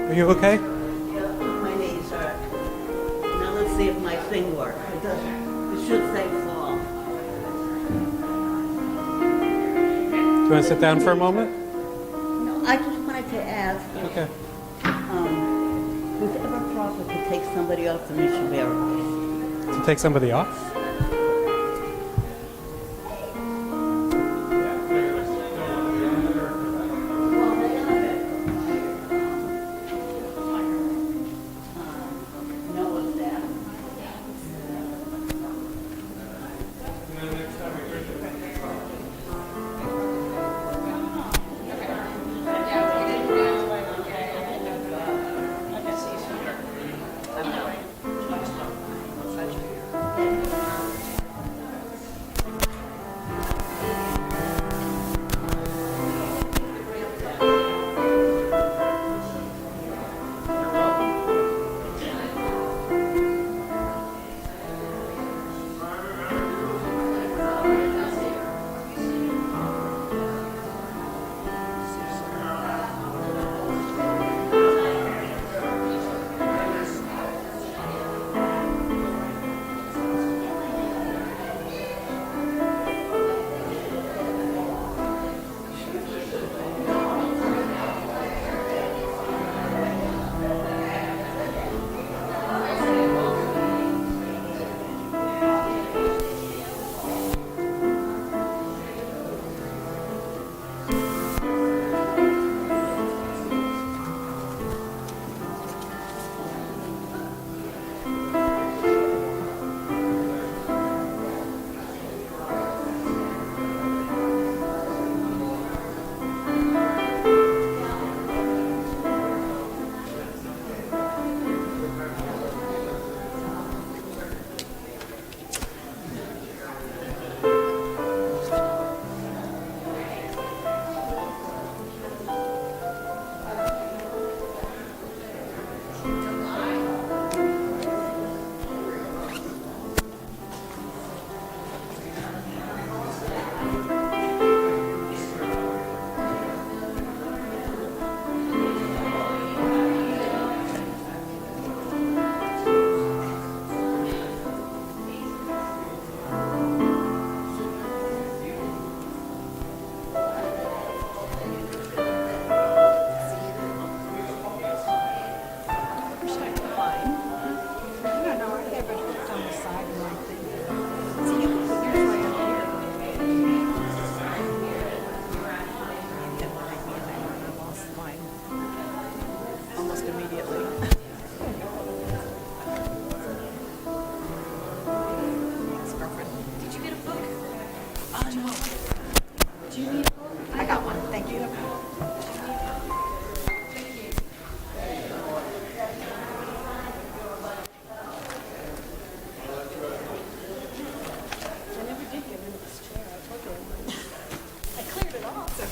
Are you okay? Yeah, my knees hurt. Now let's see if my thing works. It doesn't. It should say fall. Do you want to sit down for a moment? No, I just wanted to ask if, Okay. was it ever proper to take somebody off the Mishabara? To take somebody off?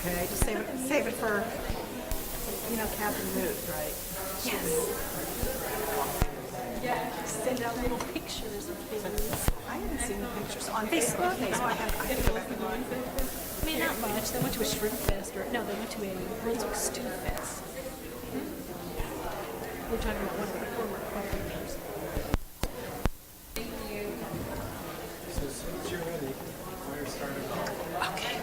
Okay, I just save it for, Captain Moot, right? Yes. Send out little pictures of things. I haven't seen the pictures on Facebook. Oh, I have to go back and look. I mean, not much. They went to a shrimp fest, or no, they went to a Brunswick stew fest. We're talking about one of the former partners. Since you're ready, we're starting. Okay.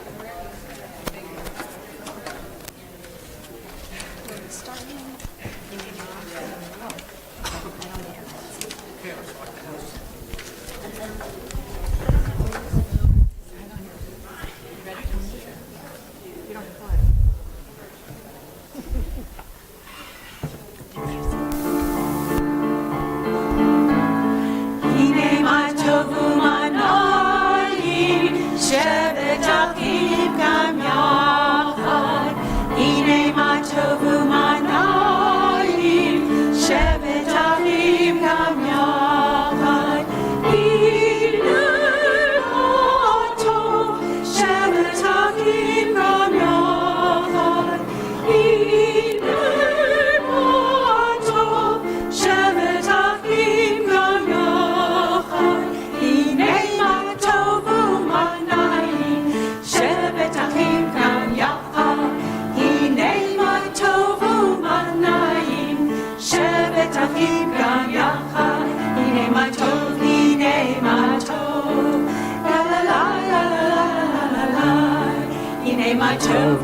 הנה מה טוב ומה נעים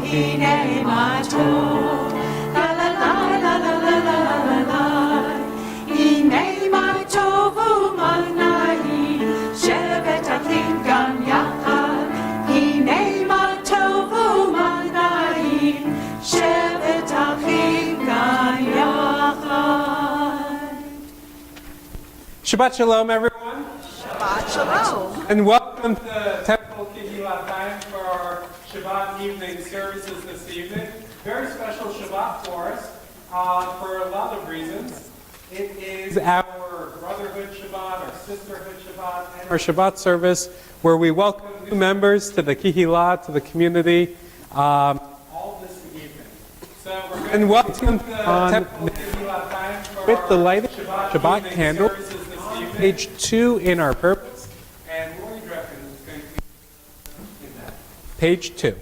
Hine ma tov, la la la la la la la la la. Hine ma tov u'manaim, shevet achim gam yachad. Hine ma tov u'manaim, shevet achim gam yachad. Shabbat Shalom, everyone, Shabbat Shalom. and welcome to Temple Kehillat Chaim for our Shabbat evening services this evening. Very special Shabbat for us for a lot of reasons. It is our Brotherhood Shabbat, our Sisterhood Shabbat, and our Shabbat service where we welcome new members to the Kehillat, to the community, all this evening. So we're going to welcome to Temple Kehillat Chaim with the lighted Shabbat candle. Page 2 in our purpose, and what do you reckon is going to be in that? Page 2.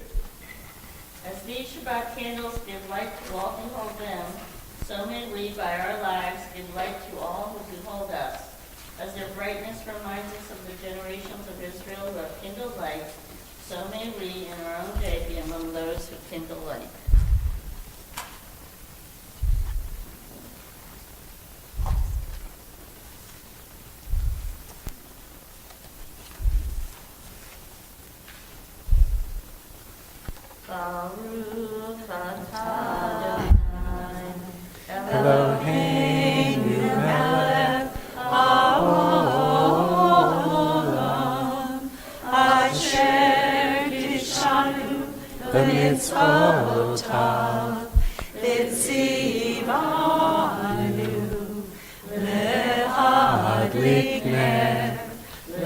As these Shabbat candles give light to all who hold them, so may we, by our lives, give light to all who behold us. As their brightness reminds us of the generations of Israel who have kindled light, so may we, in our own day, be among those who kindle light. Baruch atah Adonai Eloheinu melech haolam asher kishanu b'mitzvotav v'tzivanu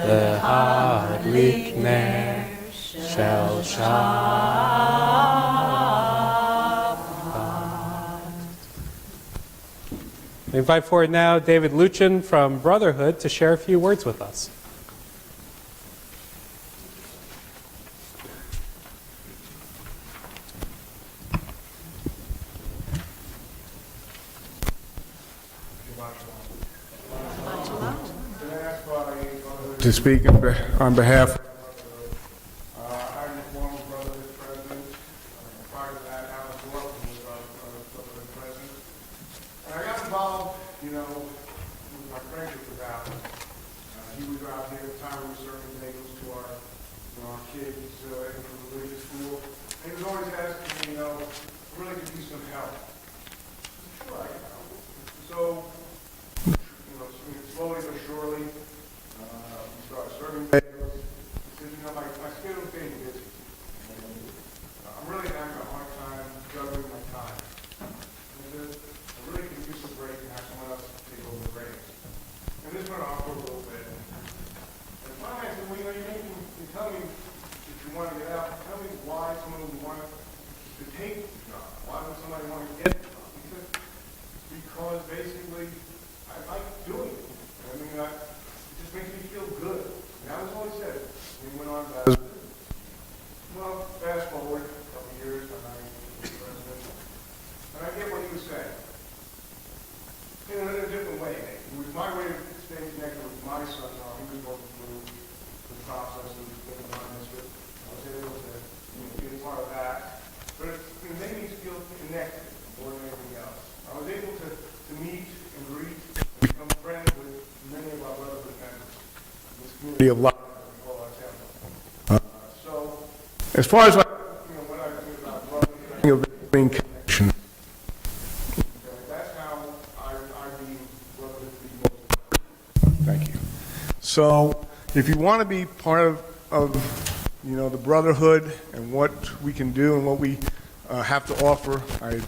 L'hadlik ner shel I invite forward now David Luchin from Brotherhood to share a few words with us. To speak on behalf. I'm the former Brotherhood president. Prior to that, Alex Wilson was our Brotherhood president. And I got involved, with my friendship with Alex. He was out here at the time we were serving bagels to our kids in the religious school. And he was always asking me, really could use some help. Sure, I can help. So, slowly but surely, we started serving bagels. He said, my schedule's getting busy. I'm really having a hard time juggling my time. And I said, I really could use a break and have someone else take over the reins. And this went on for a little bit. And finally I said, you tell me if you want to get out, tell me why someone would want to take the job. Why would somebody want to get the job? He said, because basically I like doing it. It just makes me feel good. And that was all he said. And he went on about it. Well, fast forward a couple of years when I was president, and I get what he was saying. In a different way, maybe. It was my way of staying connected with my son. He was going through the process of getting behind this, but I was able to be a part of that. But it made me feel connected more than anything else. I was able to meet and greet, become friends with many of our Brotherhood members in this community of life that we call our temple. So, as far as what I think about Brotherhood, being connection. That's how I view Brotherhood to be most. Thank you. So, if you want to be part of the Brotherhood and what we can do and what we have to offer, I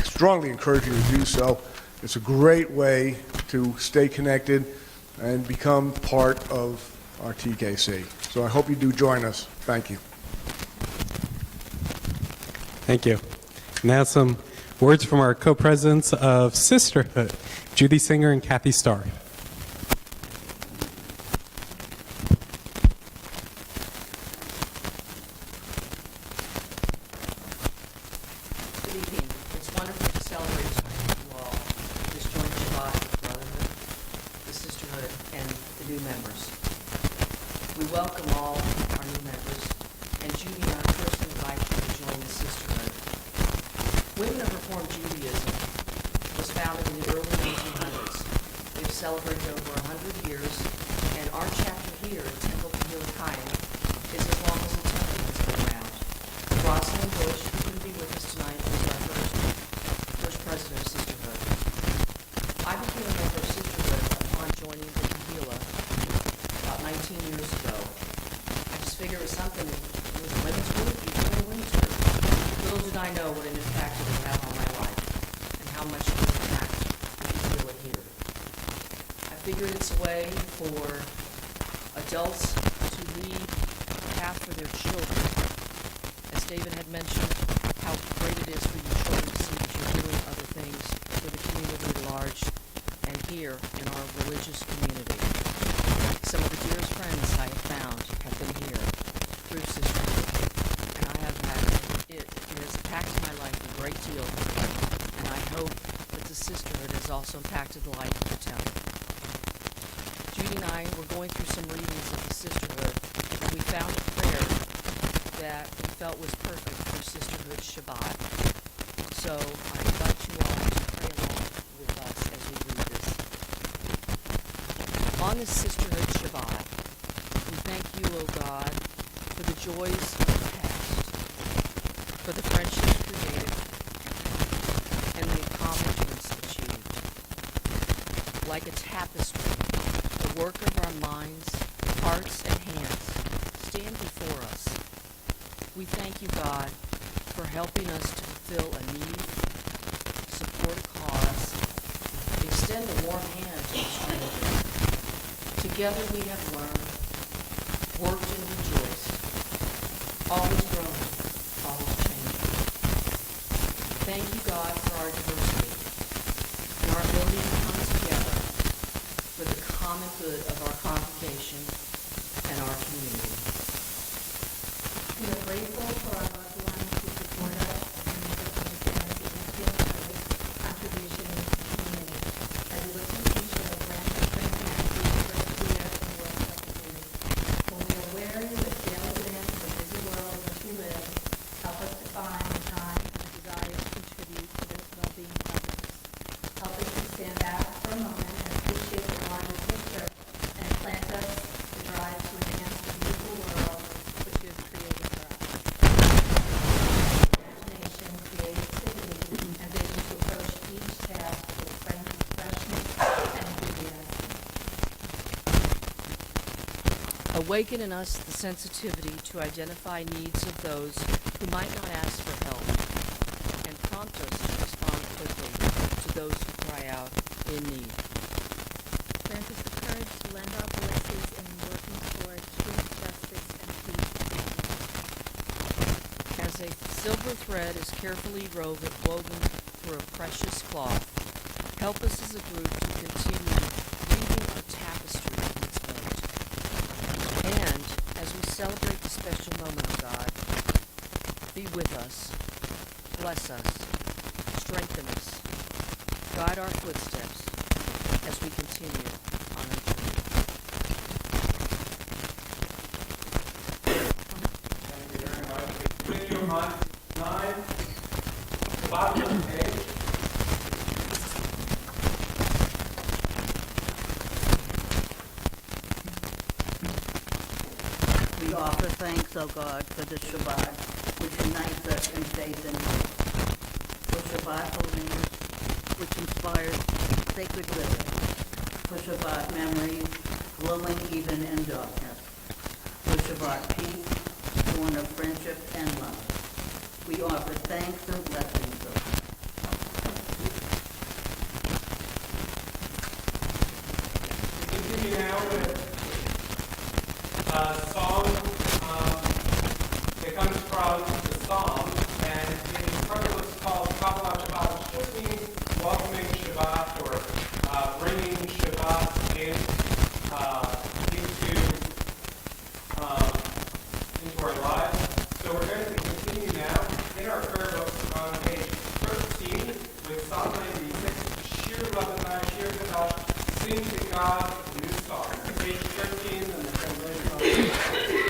strongly encourage you to do so. It's a great way to stay connected and become part of our TKC. So I hope you do join us. Thank you. Thank you. Now some words from our co-presidents of Sisterhood, Judy Singer and Kathy Starr. Good evening. It's wonderful to celebrate with you all this joint Shabbat with Brotherhood, the Sisterhood, and the new members. We welcome all our new members, and Judy and I personally invite you to join the Sisterhood Reform Judaism was founded in the early 1900s. We've celebrated over 100 years, and our chapter here at Temple Kehillat Chaim is as long as the temple has been around. Rosalind Bush, who couldn't be with us tonight, was our first president of Sisterhood. I became a member of Sisterhood upon joining the Kehillah about 19 years ago. I just figured it was something, it was a women's group, you joined a women's group. Little did I know what an impact it would have on my life and how much it would impact the Kehillah here. I figured it's a way for adults to lead a path for their children. As David had mentioned, how great it is for your children to see that you're doing other things for the community at large and here in our religious community. Some of the dearest friends I have found have been here through Sisterhood, and I have had it has impacted my life a great deal, and I hope that the Sisterhood has also impacted the life of the temple. Judy and I were going through some readings of the Sisterhood, and we found a prayer that we felt was perfect for Sisterhood Shabbat. So I invite you all to pray along with us as we read this. On this Sisterhood Shabbat, we thank you, O God, for the joys of the past, for the friendships created, and the accomplishments achieved. Like a tapestry, the work of our minds, hearts, and hands stand before us. We thank you, God, for helping us to fulfill a need, support a cause, extend a warm hand to a stranger. Together we have learned, worked and rejoiced, always growing, always changing. Thank you, God, for our diversity and our ability to come together for the common good of our congregation and our community. We are grateful for our loved ones who support us and make us understand the significance of this contribution in the community. As we look to the future, grant us strength and energy for the career and work of the community. When we are weary with daily demands of the busy world in which we live, help us to find the time and the desire to contribute to the well-being of others. Help us to stand back for a moment and appreciate the larger picture and plant us to drive to enhance the beautiful world which you have created for us. Imagination, creativity, and vision to approach each task with freshness and enthusiasm. Awaken in us the sensitivity to identify needs of those who might not ask for help, and prompt us to respond quickly to those who cry out in need. Grant us the courage to lend our voices in working toward truth, justice, and peace. As a silver thread is carefully woven through a precious cloth, help us as a group to continue weaving our tapestry in its moat. And as we celebrate the special moment of God, be with us, bless us, strengthen us, guide our footsteps as we continue on our journey. Thank you very much. Continue on 9, the bottom of the page. We offer thanks, O God, for the Shabbat, which unites us in faith and hope. For Shabbat holiness, which inspires sacred living. For Shabbat memories, glowing even in darkness. For Shabbat peace, born of friendship and love. We offer thanks and blessings, O God. We continue now with a song that comes from the Psalm, and in part of what's called Kehillat Chaim, which just means welcoming Shabbat or bringing Shabbat into our lives. So we're going to continue now in our prayer books on page 13 with Psalm 96, Shir Rabbanai, Shir Kadash, Sing to God, a new song. Page 13 and the translation on Shir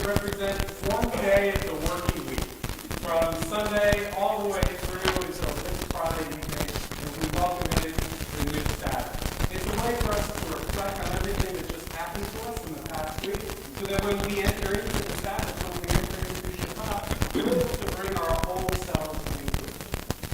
represent one day of the working week, from Sunday all the way through until this Friday evening, and we welcome it into the new Sabbath. It's a way for us to reflect on everything that just happened to us in the past week, so that when we enter into the Sabbath, when we enter into Shabbat, we're able to bring our whole selves into it.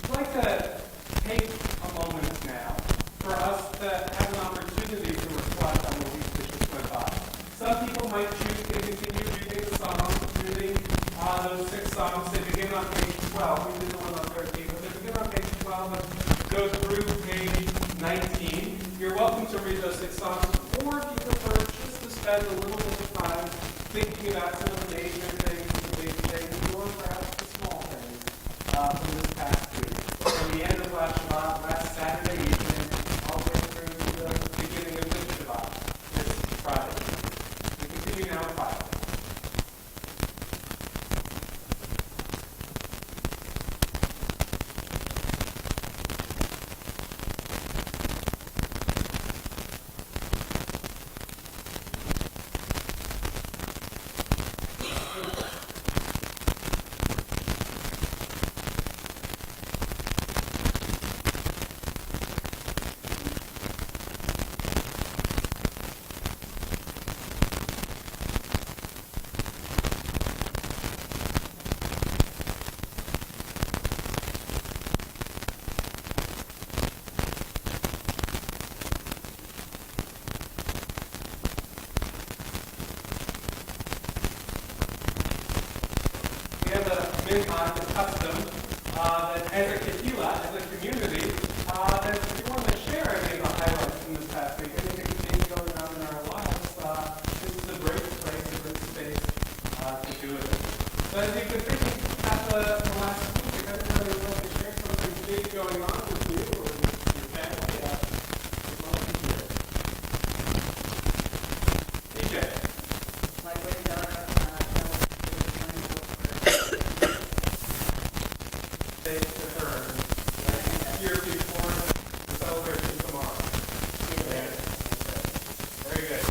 I'd like to take a moment now for us to have an opportunity to reflect on the week that just went by. Some people might choose to continue reading the Psalms, reading those 6 Psalms. They begin on page 12. We did the one on 13, but they begin on page 12 and go through page 19. You're welcome to read those 6 Psalms, or if you prefer, just to spend a little bit of time thinking about some of the major things, the big things, or perhaps the small things from this past week. From the end of last Shabbat, last Saturday evening, all the way through to the beginning of this Shabbat, this Friday. We continue now with Bible. We have the custom that as a Kehillat, as a community, that we want to share any of the highlights from this past week. Anything that's going on in our lives, this is a great place, a great space to do it. So as you've been thinking about the last week, if everybody would like to share something big going on with you or with your family, we'd love to hear it. DJ. My granddaughter, Say to her, here before the celebration tomorrow. Yeah. Very good.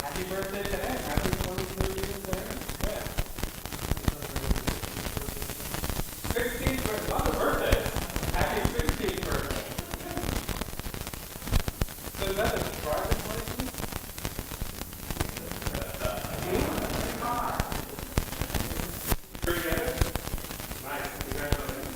Happy birthday today. Happy 23 years there. Yeah. 16th birthday. What a birthday. Happy 16th birthday. So is that a driver's license? Very good. Nice. Congratulations.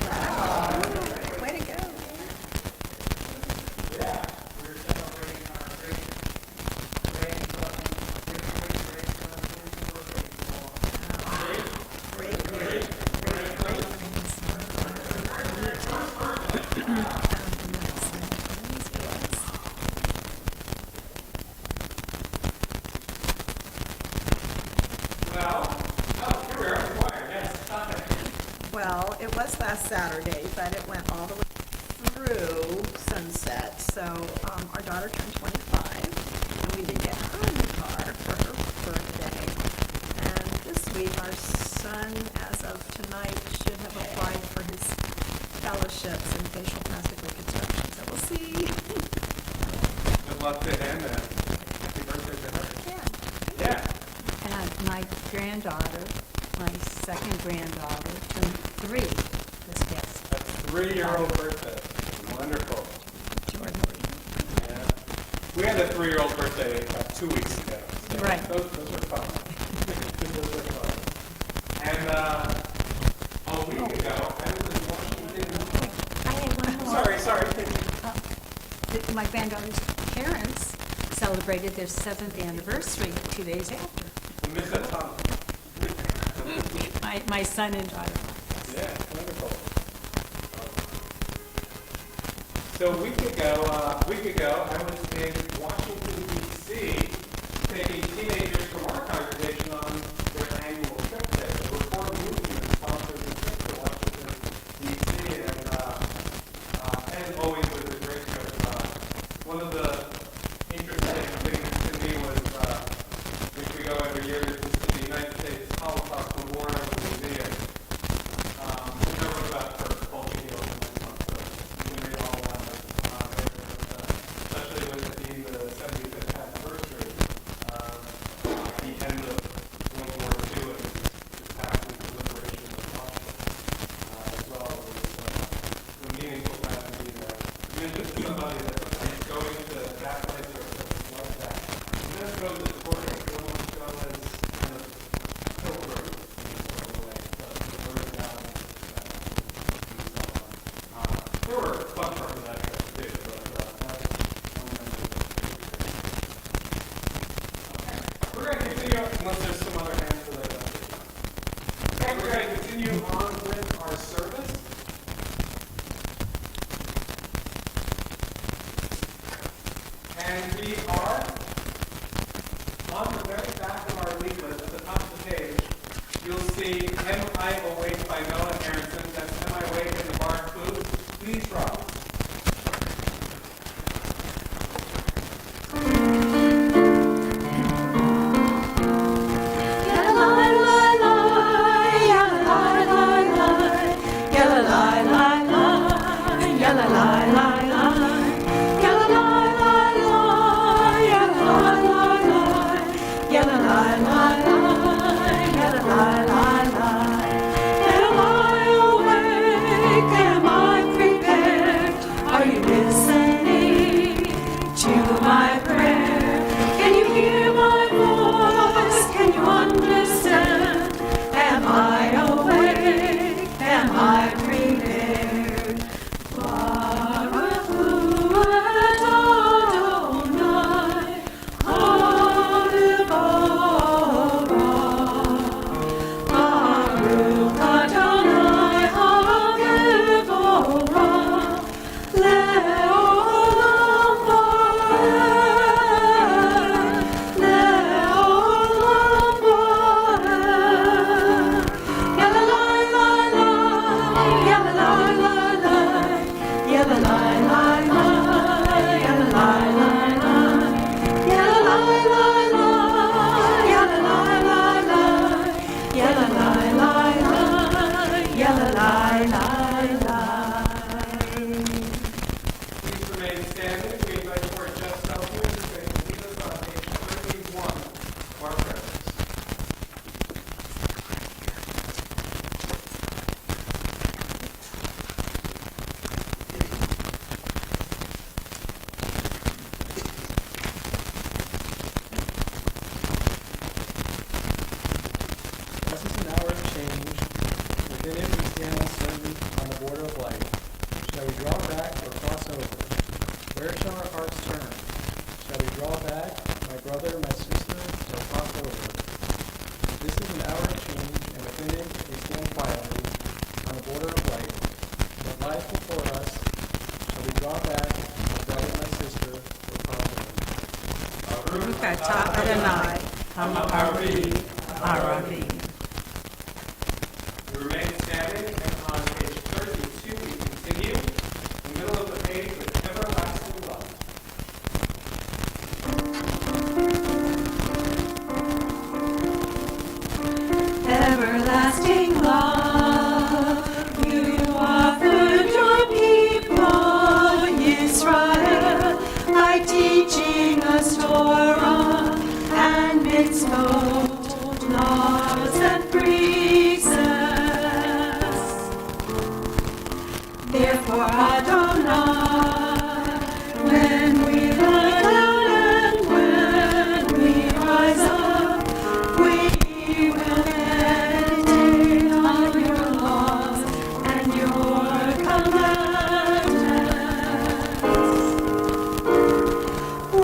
Wow. Way to go. Well, it was last Saturday, but it went all the way through sunset. So our daughter turned 25, and we did get her in the car for her birthday. And this week, our son, as of tonight, should have applied for his fellowships in facial plastic reconstruction. So we'll see. Good luck to him and happy birthday to her. Yeah. Yeah. And my granddaughter, my second granddaughter, turned 3 this past. That's 3-year-old birthday. Wonderful. Yeah. We had a 3-year-old birthday 2 weeks ago. So Right. Those are fun. Those are fun. And a week ago, I was in Washington. I had one more. Sorry. My granddaughter's parents celebrated their 7th anniversary 2 days after. Miss that time. My son and daughter. Yeah, wonderful. So a week ago, I was in Washington, D.C., taking teenagers from our congregation on their annual trip there. The Reform Movement sponsored the trip to Washington, D.C., and always was a great trip. One of the interesting things to me was, which we go every year, is the United States Holocaust Memorial Museum. I wrote about it for Temple Kehillat Chaim, so you can read all about it there. Especially with it being the 75th anniversary, the end of World War II and the passing the liberation of Auschwitz, as well. It was a meaningful time to be there. Even just somebody that's going to that place or places like that. And then it goes as tourists. They don't go as kind of pilgrims in a way, but learn down and so on. There were fun parts of that trip too, but that's one of Okay. We're going to continue, unless there's some other hands that I don't see. Okay, we're going to continue on with our service. And we are on the very back of our leaflet at the top of the page. You'll see Am I Awake by Noah Aronson. That's Am I Awake in the Bar of Food. Please rise. Please remain standing. We invite for just self-here to lead us on page 31 of our prayers. This is an hour of change. Within it we stand uncertain on the border of life. Shall we draw back or cross over? Where shall our hearts turn? Shall we draw back, my brother, my sister, or cross over? This is an hour of change, and within it we stand quietly on the border of life. What lies before us, shall we draw back, my brother, my sister, or cross over? Baruch atah Adonai, Hama'ari, Aravi. We remain standing, and on page 32 we continue, in the middle of the page with everlasting love. Everlasting love, you offered your people, Israel, by teaching us Torah and mitzvot, laws and precepts. Therefore, Adonai, when we lie down and when we rise up, we will meditate on your laws and your commandments.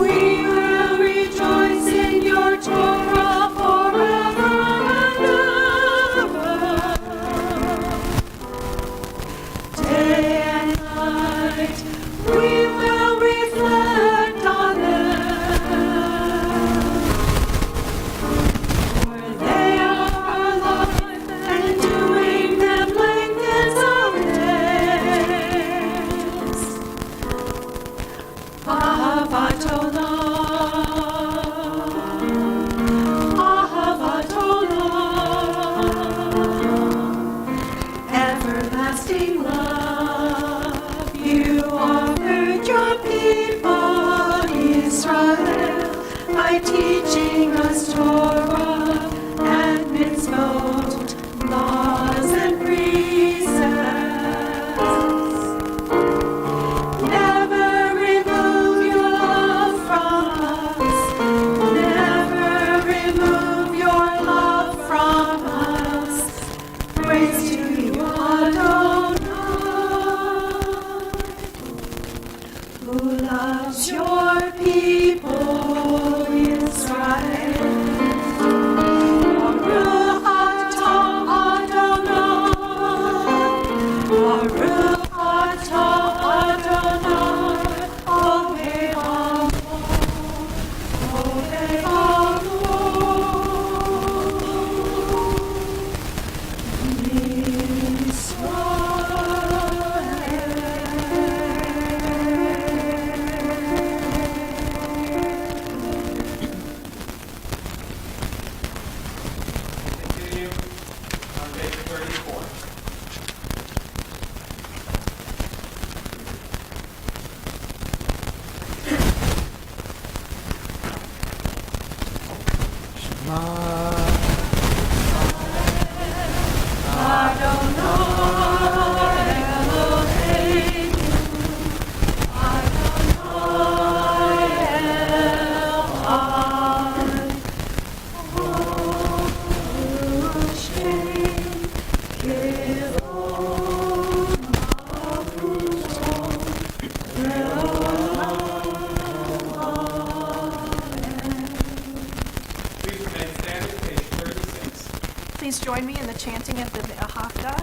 We will rejoice in your Torah forever and ever. Day and night we will reflect on them. For they are alive, and doing them lengthens our days. Ahavat olam, ahavat olam, everlasting love, you offered your people Israel by teaching us Torah and mitzvot, laws and precepts. Never remove your love from us. Never remove your love from us. Praise to you, Adonai, who loves your people, Israel. Baruch atah Adonai, Baruch atah Adonai, Oheinu, Continue on page 34. Please remain standing, page 36. Please join me in the chanting of the Ahafta.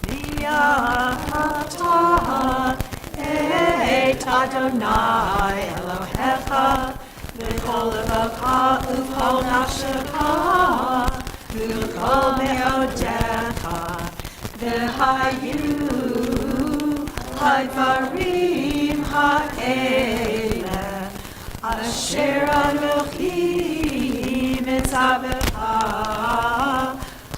V'ahavta et Adonai Elohecha v'kol levacha u'kol nafshecha u'kol me'odecha v'hayu hadvarim ha'ele asher Anochi mitzavecha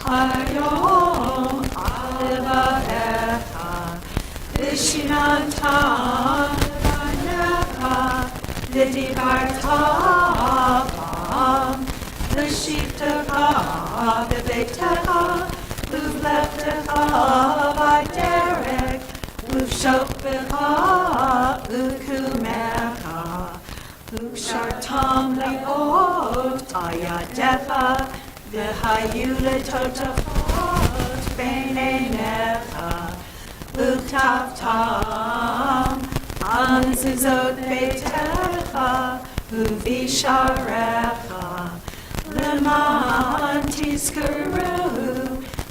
hayom alevahecha v'shinanta v'vanecha v'dibarta bam v'shivtecha v'beitecha v'vlechtecha v'derek v'shofecha v'kumecha v'shartam li'ot ayadecha v'hayu letotafot b'neinecha v'tavtam al mezuzot beitecha v'visharecha l'man tizkaru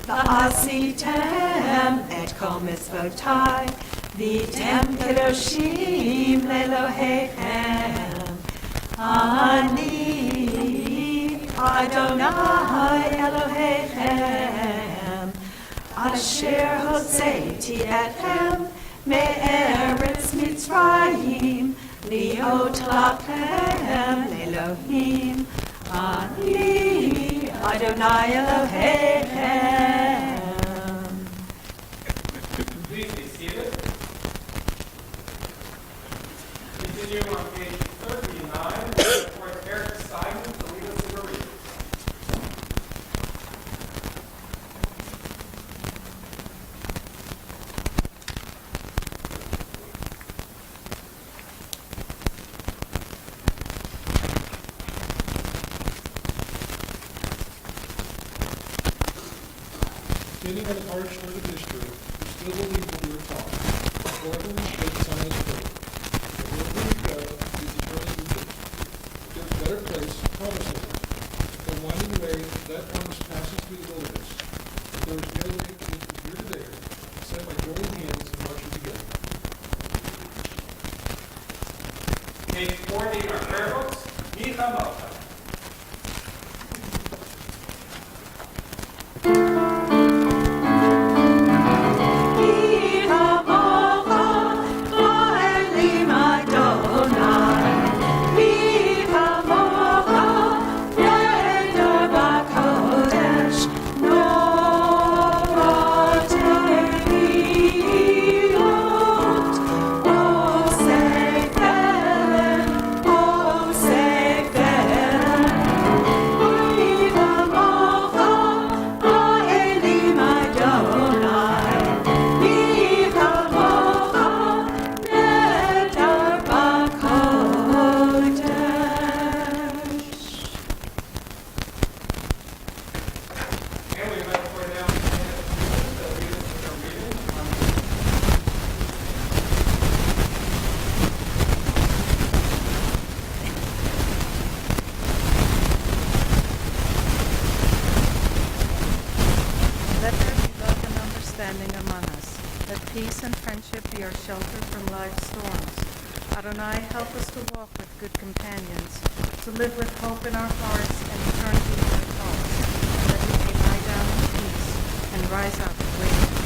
v'asitem et kol mitzvotai v'tem kedoshim le'Elohechem. Ani Adonai Elohechem asher hotzeiti etchem me'eretz Mitzrayim liot lachem Elohim. Ani Adonai Elohechem. Please be seated. Continue on page 39, for Eric Simon to lead us in the reading. Standing on the arch of the district, we still believe what we were taught. However, we should science faith. But wherever we go, is eternally with it. If there's a better place, promise us. The winding way, that promise passes through the wilderness. If there is no way to get from here to there, except by joining hands and marching together. Page 40 in our prayer books. Micha Mocha. Let there be love and understanding among us. Let peace and friendship be our shelter from life's storms. Adonai, help us to walk with good companions, to live with hope in our hearts and eternity in our thoughts, that we may lie down in peace and rise up waiting.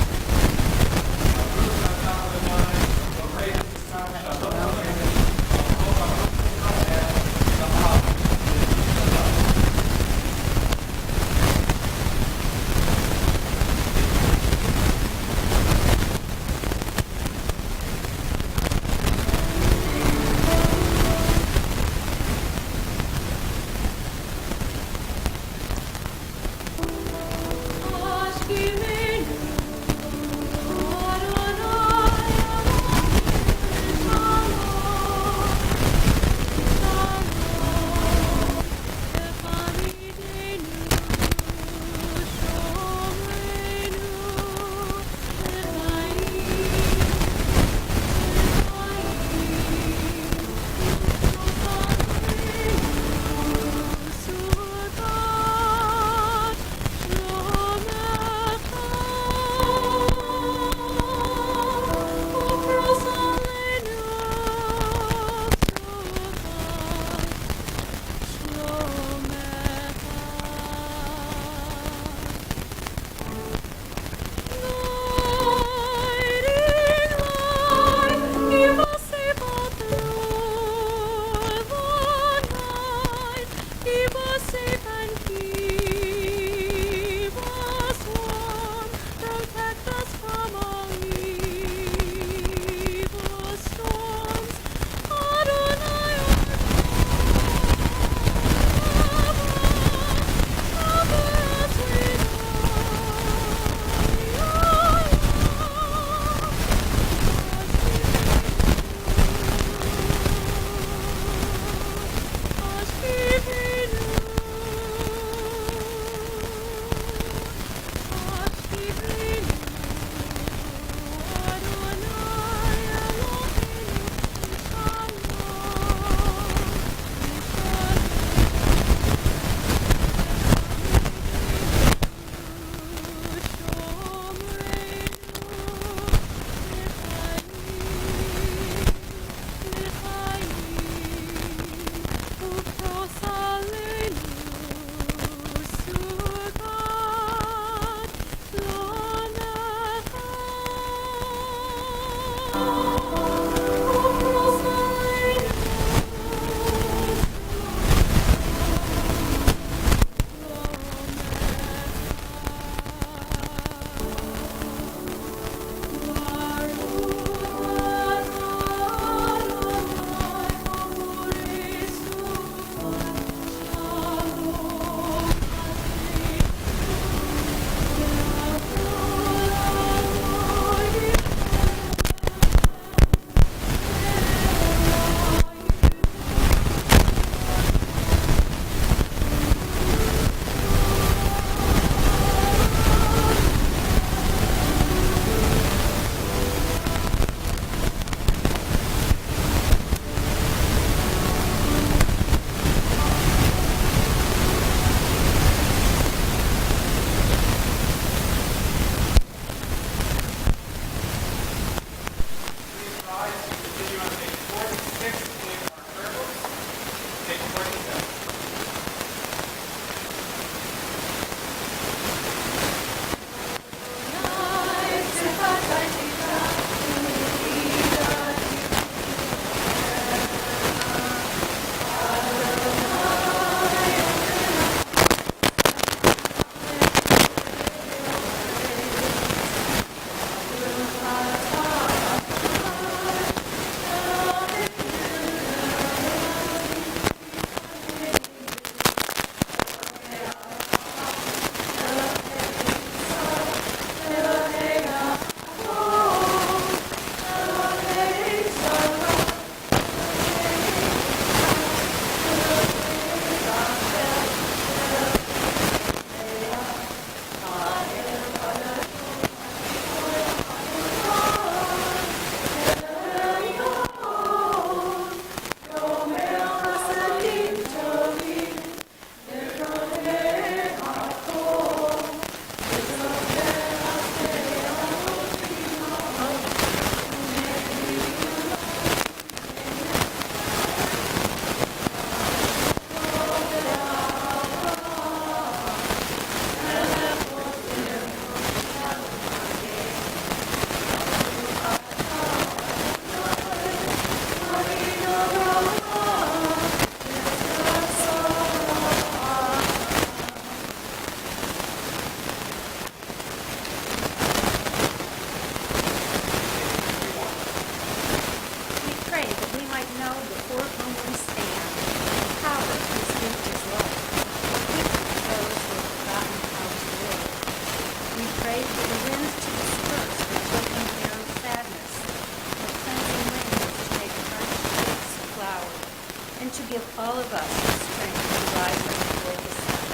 and to give all of us the strength to rise and enjoy the sun.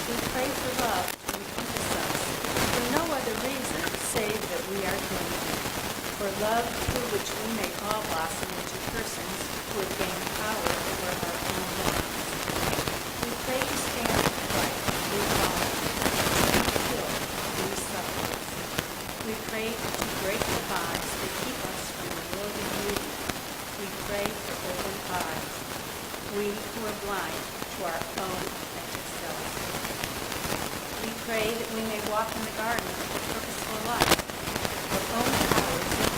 We pray for love to encompass us for no other reason save that we are human, for love through which we may all blossom into persons who have gained power over our own lives. We pray to stand upright through wrong and to kill through suffering. We pray to break the bonds that keep us from the worldly beauty. We pray for open eyes, we who are blind to our own authentic selves. We pray that we may walk in the garden of the purposeful life, our own powers and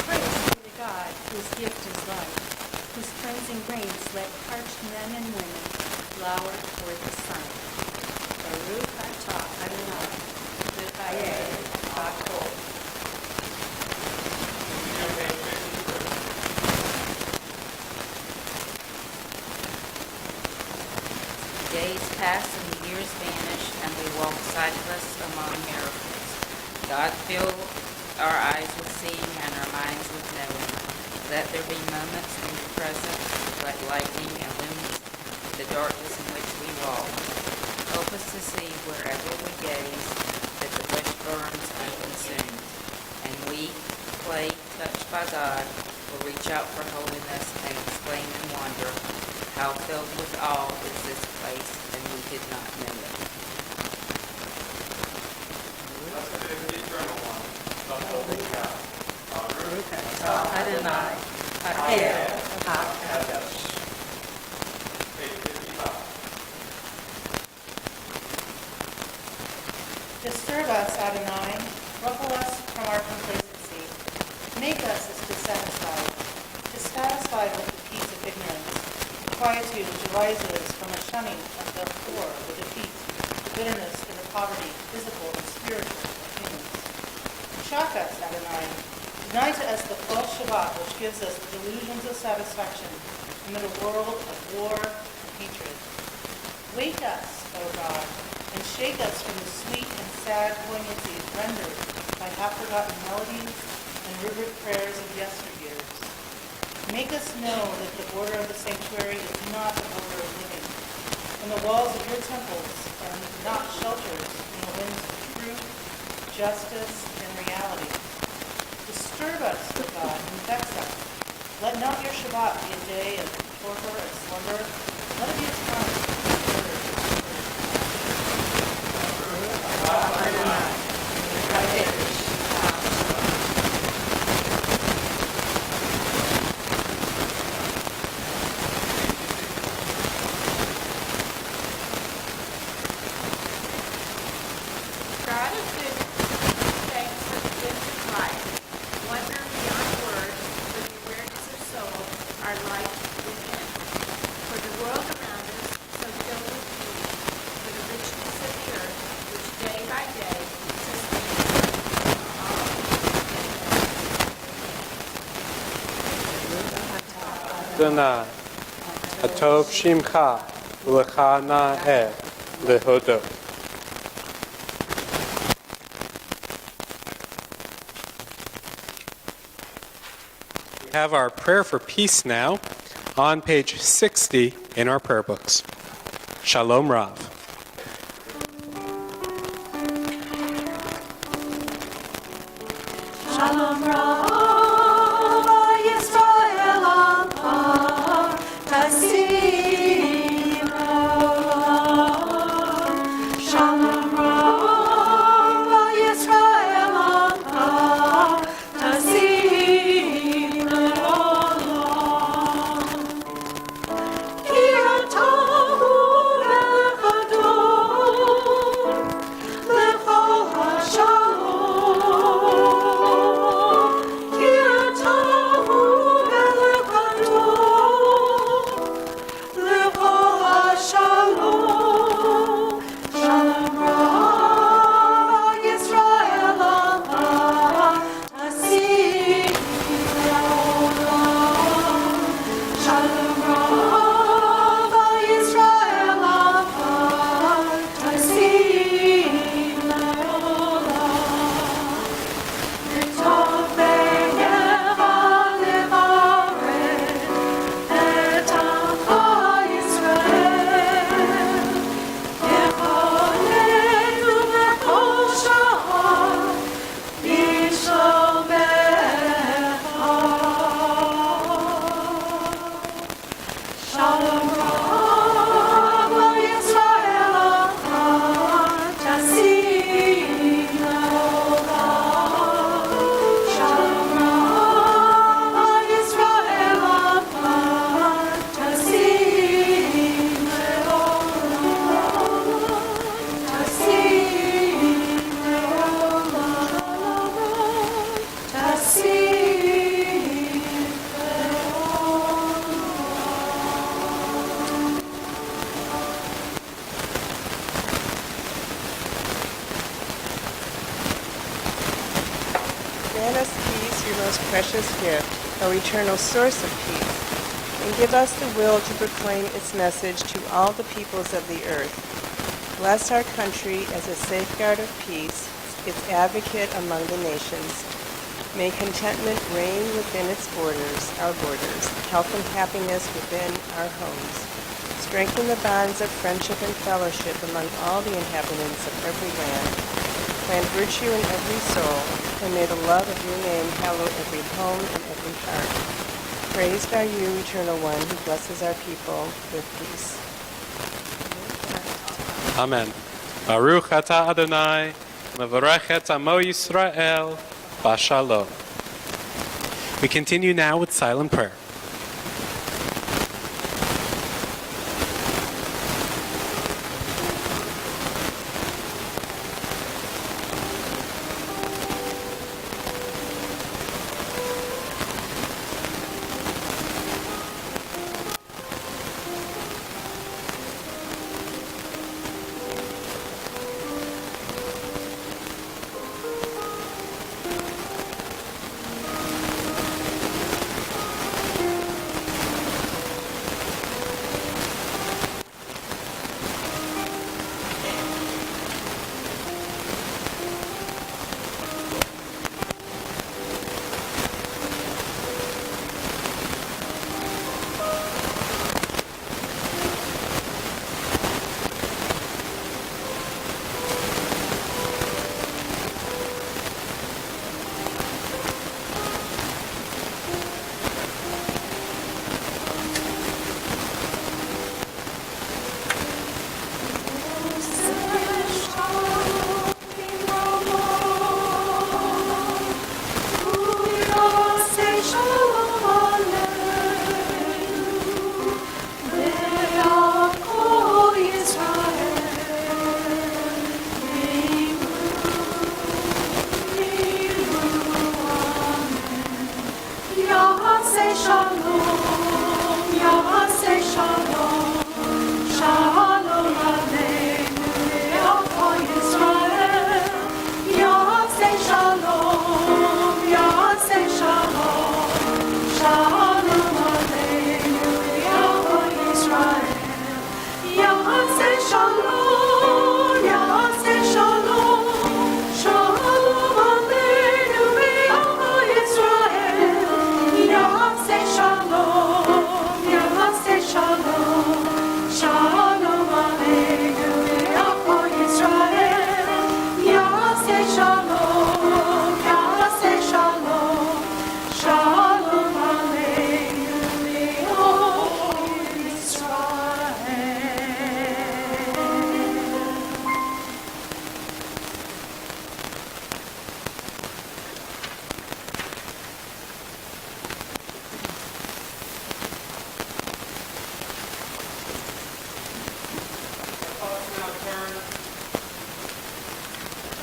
praise be to God, whose gift is life, whose cleansing rains let parched men and women flower toward the sun. Baruch atah Adonai, v'chayei hakol. Days pass and the years vanish, and we walk sightless among miracles. God fill our eyes with seeing and our minds with knowing. Let there be moments when your presence, like lightning, illumines the darkness in which we walk. Help us to see wherever we gaze that the bush burns unconsumed, and we, clay touched by God, will reach out for holiness and exclaim in wonder, how filled with awe is this place, and we did not know it. Blessed is the eternal one, the holy God. Baruch atah Adonai, Ha'el HaKadosh. Page 55. Disturb us, Adonai, ruffle us from our complacency. Make us as dissatisfied with the peace of ignorance, the quietude which arises from a shunning of the poor, the defeat, the bitterness for the poverty, physical and spiritual, of humans. Shock us, Adonai. Deny to us the false Shabbat which gives us the delusions of satisfaction amid a world of war and hatred. Wake us, O God, and shake us from the sweet and sad poignancies rendered by half-forgotten melodies and rubric prayers of yesteryears. Make us know that the border of the sanctuary is not a border of living, and the walls of your temples are not shelters in the winds of truth, justice, and reality. Disturb us, O God, and vex us. Let not your Shabbat be a day of torpor and slumber. Let it be a time of God is good. Thanks for the gift of life. Wonder beyond words for the awareness of soul, our life within. For the world around us, so filled with beauty. For the richness of the earth, which day by day sustains us. Adonai, Atov Shimcha, Lecha Na'eh, Lehodot. We have our prayer for peace now on page 60 in our prayer books. Shalom Rav. Shalom Rav, Yisrael Alpha, Tasim Rav. Shalom Rav, Yisrael Alpha, Tasim Rav. Ki atahu melech Adon, lechol hashalom. Grant us peace, your most precious gift, our eternal source of peace, and give us the will to proclaim its message to all the peoples of the earth. Bless our country as a safeguard of peace, its advocate among the nations. May contentment reign within its borders, our borders, health and happiness within our homes. Strengthen the bonds of friendship and fellowship among all the inhabitants of every land. Plant virtue in every soul, and may the love of your name hallow every home and every heart. Praised are you, Eternal One, who blesses our people with peace. Amen. Baruch atah Adonai, mevarech et amo Yisrael, bashalom. We continue now with silent prayer.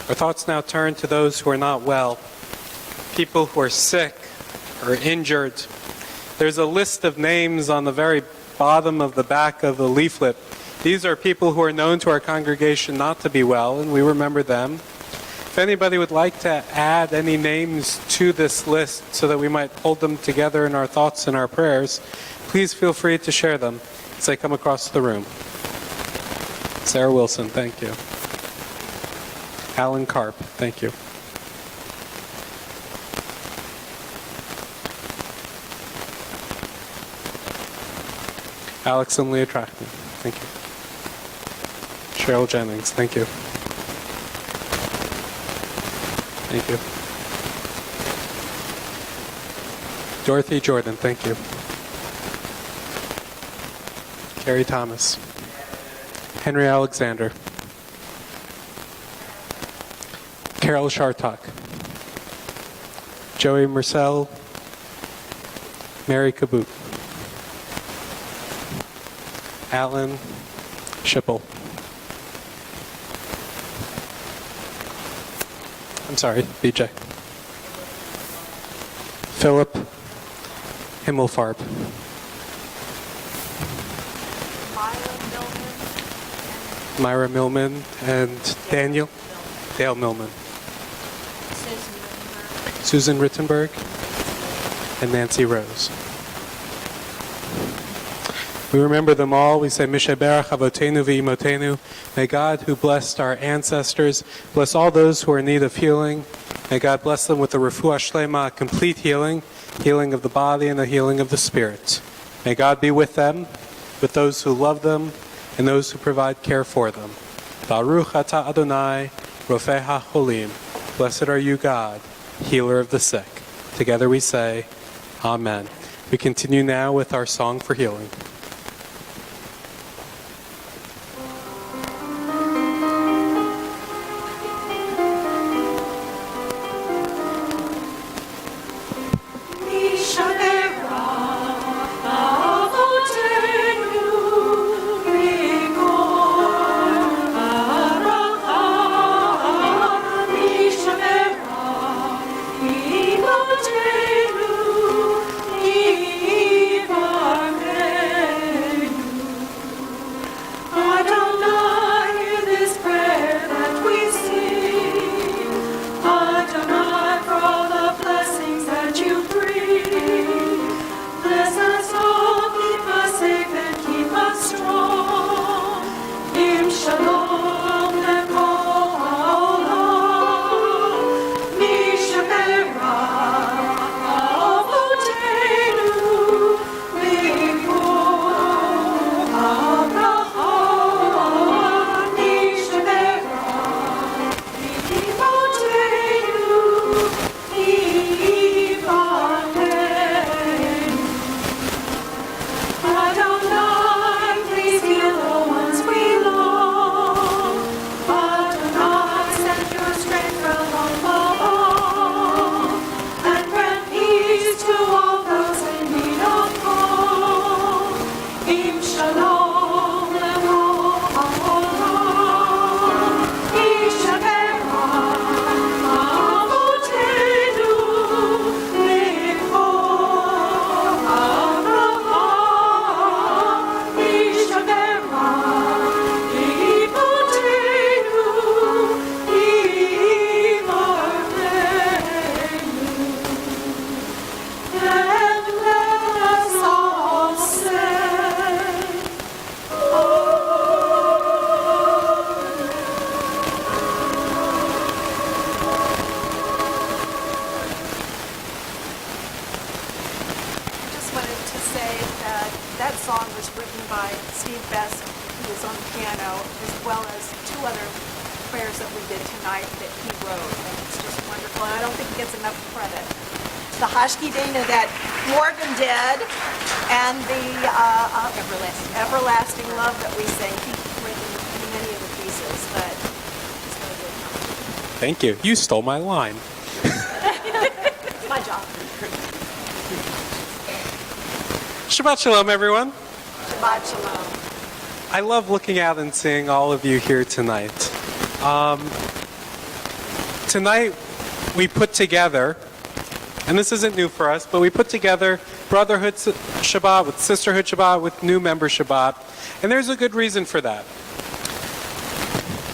Our thoughts now turn to those who are not well, people who are sick or injured. There's a list of names on the very bottom of the back of the leaflet. These are people who are known to our congregation not to be well, and we remember them. If anybody would like to add any names to this list so that we might hold them together in our thoughts and our prayers, please feel free to share them as they come across the room. Sarah Wilson, thank you. Alan Karp, thank you. Alex and Leah Trachtman, thank you. Cheryl Jennings, thank you. Thank you. Dorothy Jordan, thank you. Carrie Thomas. Henry Alexander. Carol Shartok. Joey Marcel. Mary Kaboot. Alan Schipple. I'm sorry, BJ. Philip Himmelfarb. Myra Millman and Dale Millman. Susan Rittenberg, and Nancy Rose. We remember them all. We say, Misheberach Avotenu V'imotenu. May God, who blessed our ancestors, bless all those who are in need of healing. May God bless them with a refuah shlema, complete healing, healing of the body and the healing of the spirit. May God be with them, with those who love them, and those who provide care for them. Baruch atah Adonai, Rofei HaCholim. Blessed are you, God, healer of the sick. Together we say, Amen. We continue now with our song for healing. That Morgan did, and the everlasting love that we sing. He's written many of the pieces, but he's really good. Thank you. You stole my line. It's my job. Shabbat Shalom, everyone. Shabbat Shalom. I love looking out and seeing all of you here tonight. Tonight, we put together, and this isn't new for us, but we put together Brotherhood Shabbat with Sisterhood Shabbat with new Member Shabbat, and there's a good reason for that.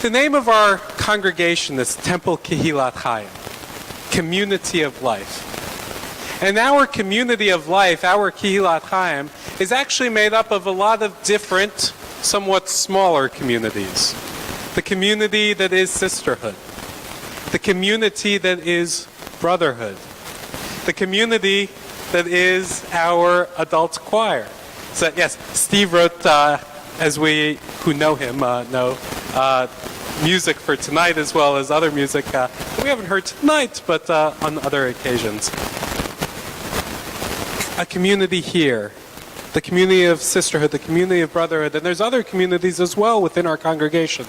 The name of our congregation is Temple Kehillat Chaim, Community of Life. And our community of life, our Kehillat Chaim, is actually made up of a lot of different, somewhat smaller communities. The community that is Sisterhood, the community that is Brotherhood, the community that is our adult choir. So yes, Steve wrote, as we who know him know, music for tonight as well as other music that we haven't heard tonight, but on other occasions. A community here, the community of Sisterhood, the community of Brotherhood, and there's other communities as well within our congregation.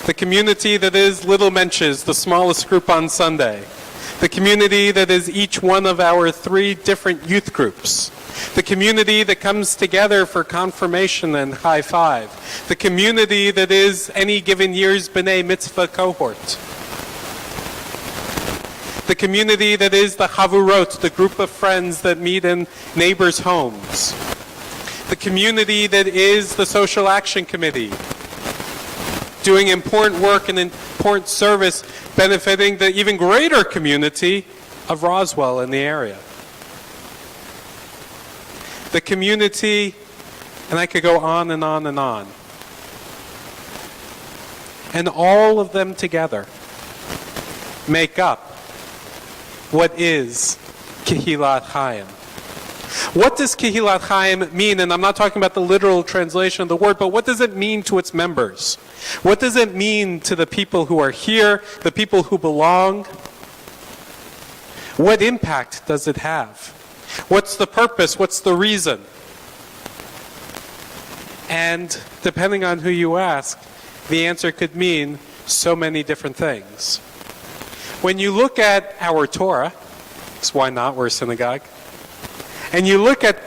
The community that is Little Menches, the smallest group on Sunday. The community that is each one of our 3 different youth groups. The community that comes together for confirmation and high five. The community that is any given year's B'nai Mitzvah cohort. The community that is the Havurot, the group of friends that meet in neighbors' homes. The community that is the Social Action Committee, doing important work and important important service benefiting the even greater community of Roswell in the area. The community, and I could go on and on and on. And all of them together make up what is Kehillat Chaim. What does Kehillat Chaim mean? And I'm not talking about the literal translation of the word, but what does it mean to its members? What does it mean to the people who are here, the people who belong? What impact does it have? What's the purpose? What's the reason? And depending on who you ask, the answer could mean so many different things. When you look at our Torah, because why not, we're a synagogue, and you look at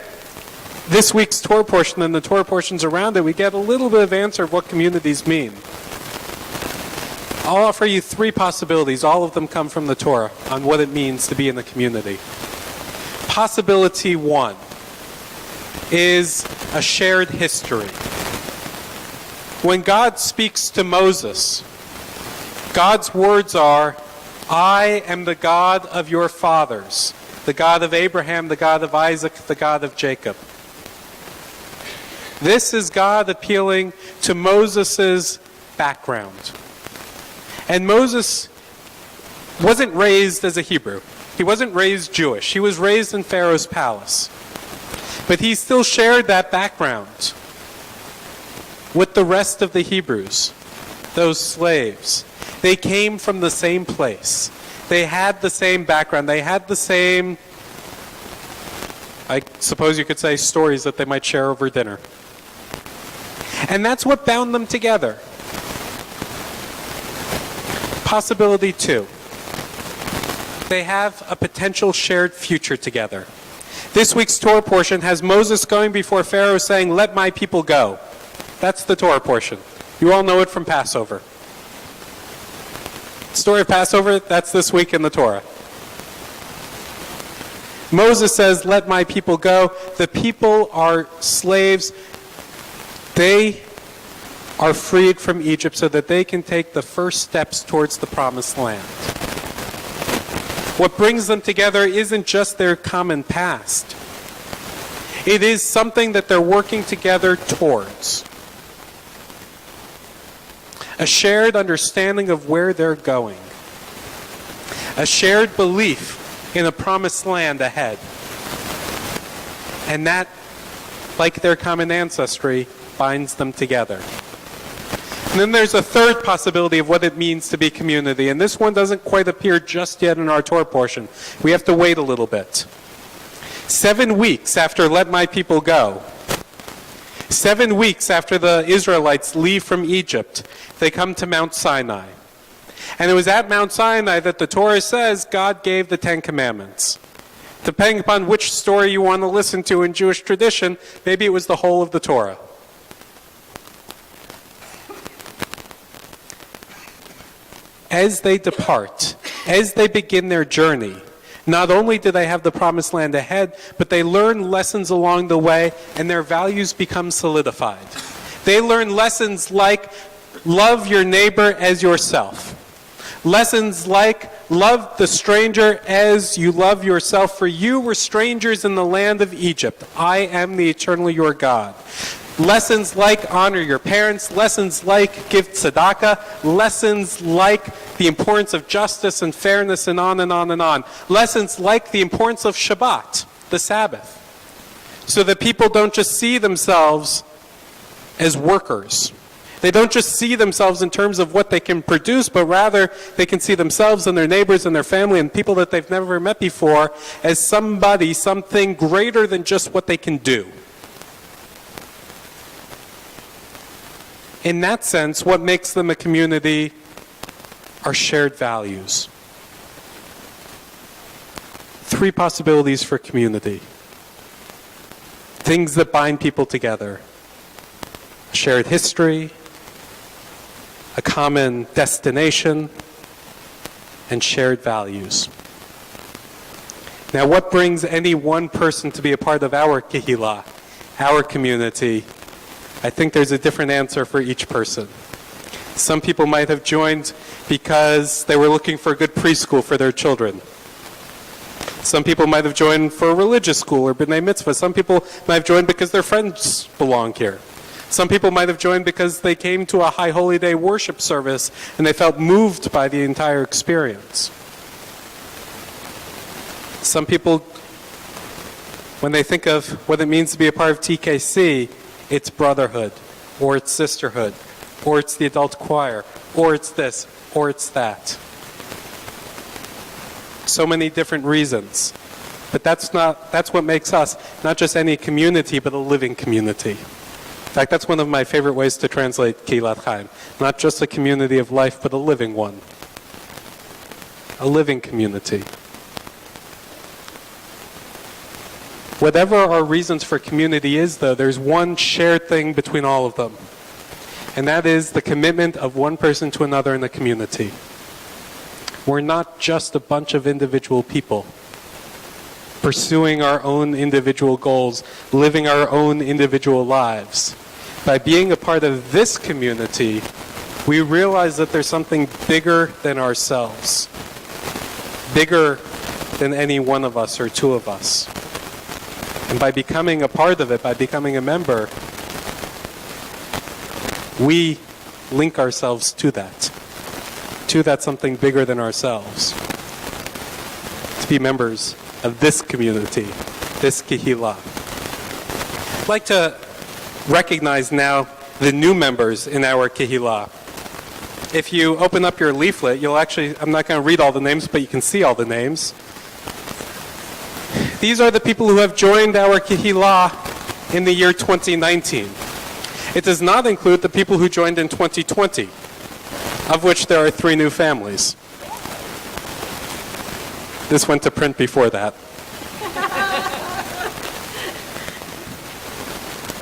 this week's Torah portion and the Torah portions around it, we get a little bit of answer of what communities mean. I'll offer you three possibilities. All of them come from the Torah on what it means to be in a community. Possibility one is a shared history. When God speaks to Moses, God's words are, I am the God of your fathers, the God of Abraham, the God of Isaac, the God of Jacob. This is God appealing to Moses' background. And Moses wasn't raised as a Hebrew. He wasn't raised Jewish. He was raised in Pharaoh's palace. But he still shared that background with the rest of the Hebrews, those slaves. They came from the same place. They had the same background. They had the same, I suppose you could say, stories that they might share over dinner. And that's what bound them together. Possibility two. They have a potential shared future together. This week's Torah portion has Moses going before Pharaoh saying, let my people go. That's the Torah portion. You all know it from Passover. Story of Passover, that's this week in the Torah. Moses says, let my people go. The people are slaves. They are freed from Egypt so that they can take the first steps towards the promised land. What brings them together isn't just their common past. It is something that they're working together towards. A shared understanding of where they're going. A shared belief in a promised land ahead. And that, like their common ancestry, binds them together. And then there's a third possibility of what it means to be community. And this one doesn't quite appear just yet in our Torah portion. We have to wait a little bit. 7 weeks after let my people go, 7 weeks after the Israelites leave from Egypt, they come to Mount Sinai. And it was at Mount Sinai that the Torah says God gave the Ten Commandments. Depending upon which story you want to listen to in Jewish tradition, maybe it was the whole of the Torah. As they depart, as they begin their journey, not only do they have the promised land ahead, but they learn lessons along the way, and their values become solidified. They learn lessons like love your neighbor as yourself. Lessons like love the stranger as you love yourself, for you were strangers in the land of Egypt. I am the eternal your God. Lessons like honor your parents, lessons like give tzedakah, lessons like the importance of justice and fairness, and on and on and on. Lessons like the importance of Shabbat, the Sabbath, so that people don't just see themselves as workers. They don't just see themselves in terms of what they can produce, but rather they can see themselves and their neighbors and their family and people that they've never met before as somebody, something greater than just what they can do. In that sense, what makes them a community are shared values. 3 possibilities for community. Things that bind people together. A shared history, a common destination, and shared values. Now, what brings any one person to be a part of our Kehillah, our community? I think there's a different answer for each person. Some people might have joined because they were looking for a good preschool for their children. Some people might have joined for a religious school or B'nai Mitzvah. Some people might have joined because their friends belong here. Some people might have joined because they came to a High Holy Day worship service and they felt moved by the entire experience. Some people, when they think of what it means to be a part of TKC, it's Brotherhood, or it's Sisterhood, or it's the adult choir, or it's this, or it's that. So many different reasons. But that's what makes us not just any community, but a living community. In fact, that's one of my favorite ways to translate Kehillat Chaim. Not just a community of life, but a living one. A living community. Whatever our reasons for community is, though, there's one shared thing between all of them. And that is the commitment of one person to another in the community. We're not just a bunch of individual people pursuing our own individual goals, living our own individual lives. By being a part of this community, we realize that there's something bigger than ourselves, bigger than any one of us or two of us. And by becoming a part of it, by becoming a member, we link ourselves to that something bigger than ourselves. To be members of this community, this Kehillah. I'd like to recognize now the new members in our Kehillah. If you open up your leaflet, I'm not going to read all the names, but you can see all the names. These are the people who have joined our Kehillah in the year 2019. It does not include the people who joined in 2020, of which there are 3 new families. This went to print before that.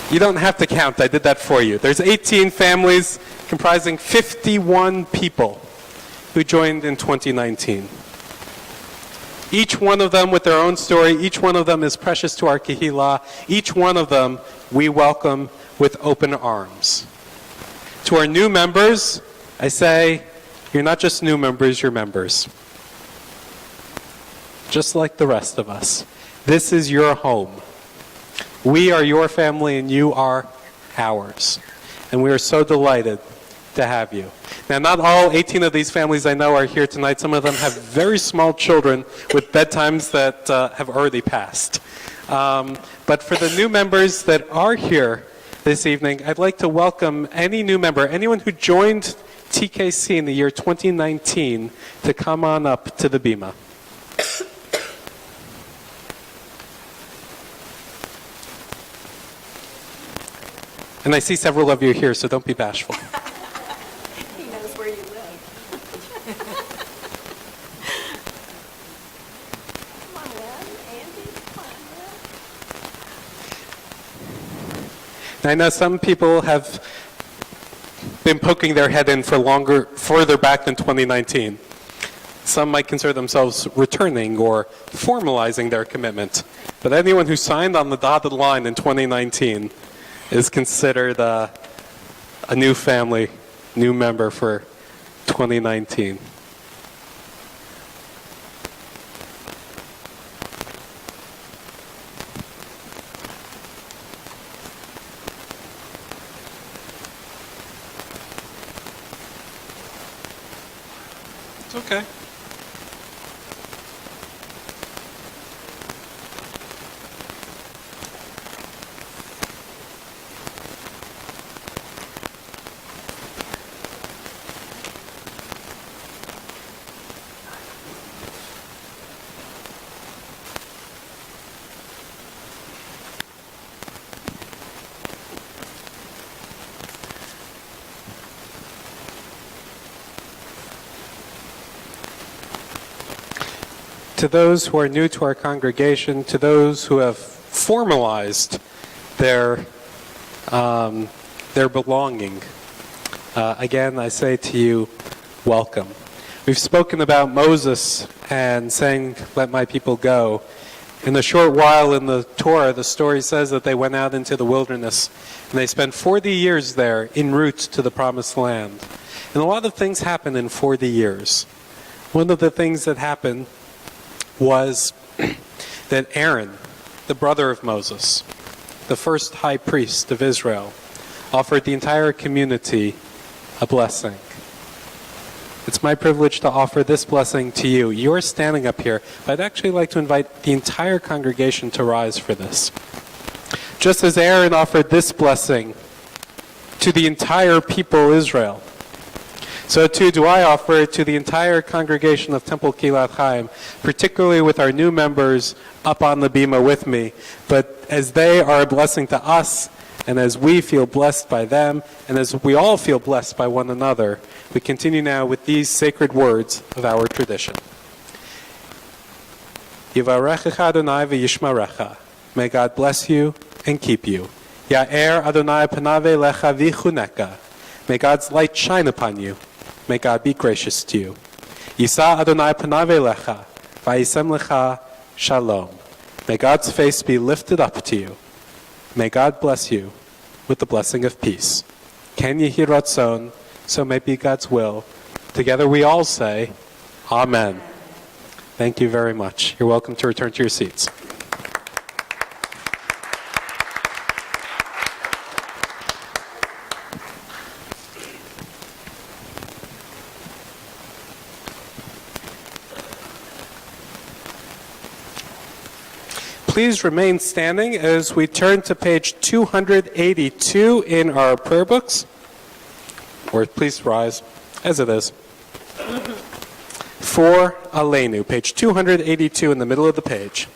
You don't have to count, I did that for you. There's 18 families comprising 51 people who joined in 2019. Each one of them with their own story, each one of them is precious to our Kehillah. Each one of them we welcome with open arms. To our new members, I say, you're not just new members, you're members. Just like the rest of us. This is your home. We are your family and you are ours. And we are so delighted to have you. Now, not all 18 of these families I know are here tonight. Some of them have very small children with bedtimes that have already passed. But for the new members that are here this evening, I'd like to welcome any new member, anyone who joined TKC in the year 2019, to come on up to the Bima. And I see several of you here, so don't be bashful. He knows where you live. Come on, Len. Andy, come on, Len. I know some people have been poking their head in further back than 2019. Some might consider themselves returning or formalizing their commitment. But anyone who signed on the dotted line in 2019 is considered a new family, new member for 2019. It's okay. To those who are new to our congregation, to those who have formalized their belonging, again, I say to you, welcome. We've spoken about Moses and saying, let my people go. In a short while in the Torah, the story says that they went out into the wilderness and they spent 40 years there en route to the promised land. And a lot of things happened in 40 years. One of the things that happened was that Aaron, the brother of Moses, the first high priest of Israel, offered the entire community a blessing. It's my privilege to offer this blessing to you. You're standing up here, but I'd actually like to invite the entire congregation to rise for this. Just as Aaron offered this blessing to the entire people Israel, so too do I offer it to the entire congregation of Temple Kehillat Chaim, particularly with our new members up on the bima with me. But as they are a blessing to us, and as we feel blessed by them, and as we all feel blessed by one another, we continue now with these sacred words of our tradition. Yivarechecha Adonai v'yishmarecha. May God bless you and keep you. Ya'er Adonai panave lecha v'chuneka. May God's light shine upon you. May God be gracious to you. Yisa Adonai panave lecha v'yisem lecha shalom. May God's face be lifted up to you. May God bless you with the blessing of peace. Ken yehi ratzon, so may be God's will. Together we all say, Amen. Thank you very much. You're welcome to return to your seats. Please remain standing as we turn to page 282 in our prayer books. Or please rise as it is. For Aleinu, page 282 in the middle of the page.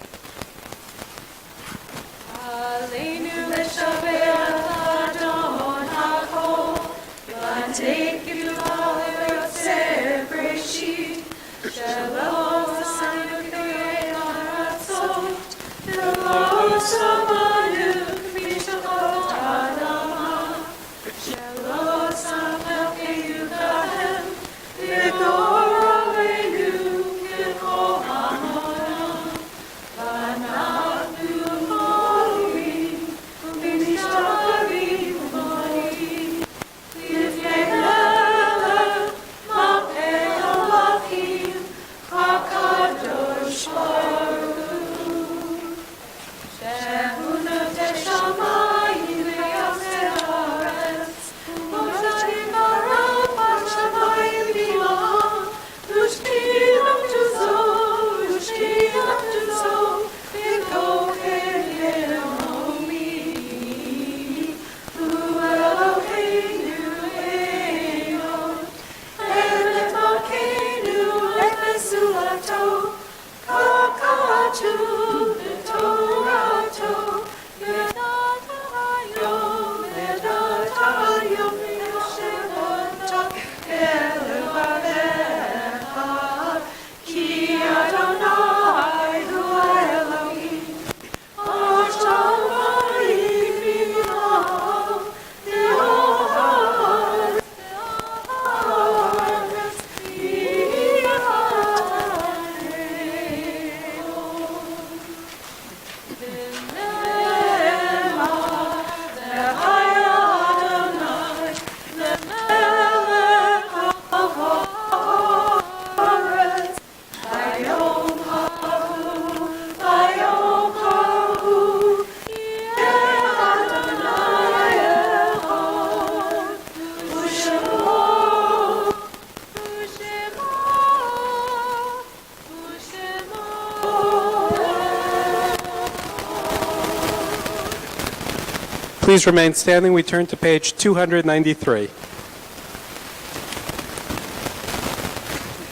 Please remain standing. We turn to page 293.